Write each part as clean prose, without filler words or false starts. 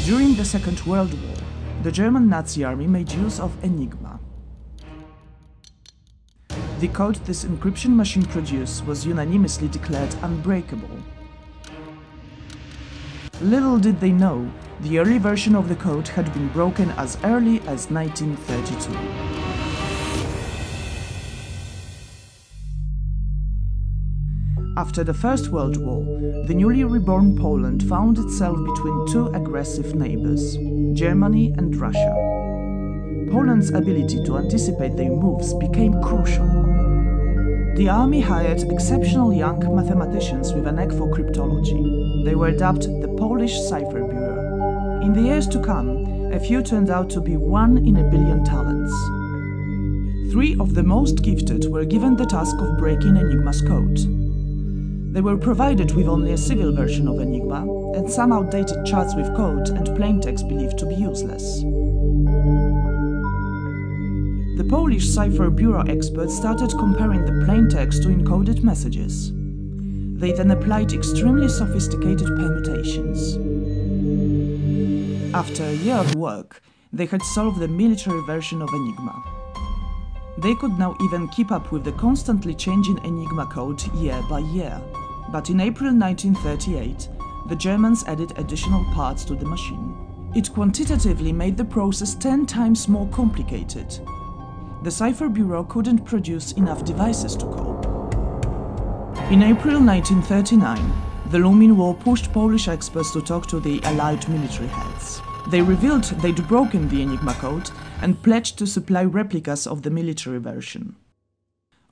During the Second World War, the German Nazi army made use of ENIGMA. The code this encryption machine produced was unanimously declared unbreakable. Little did they know, the early version of the code had been broken as early as 1932. After the First World War, the newly reborn Poland found itself between two aggressive neighbors, Germany and Russia. Poland's ability to anticipate their moves became crucial. The army hired exceptional young mathematicians with a knack for cryptology. They were dubbed the Polish Cypher Bureau. In the years to come, a few turned out to be 1 in a billion talents. 3 of the most gifted were given the task of breaking Enigma's code. They were provided with only a civil version of Enigma, and some outdated charts with code and plaintext believed to be useless. The Polish Cypher Bureau experts started comparing the plaintext to encoded messages. They then applied extremely sophisticated permutations. After a year of work, they had solved the military version of Enigma. They could now even keep up with the constantly changing Enigma code year by year. But in April 1938, the Germans added additional parts to the machine. It quantitatively made the process 10 times more complicated. The Cypher Bureau couldn't produce enough devices to cope. In April 1939, the looming war pushed Polish experts to talk to the Allied military heads. They revealed they'd broken the Enigma code and pledged to supply replicas of the military version.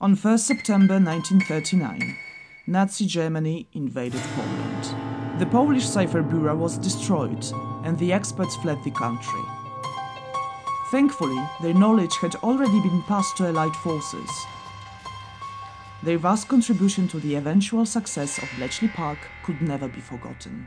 On 1 September 1939, Nazi Germany invaded Poland. The Polish Cypher Bureau was destroyed, and the experts fled the country. Thankfully, their knowledge had already been passed to Allied forces. Their vast contribution to the eventual success of Bletchley Park could never be forgotten.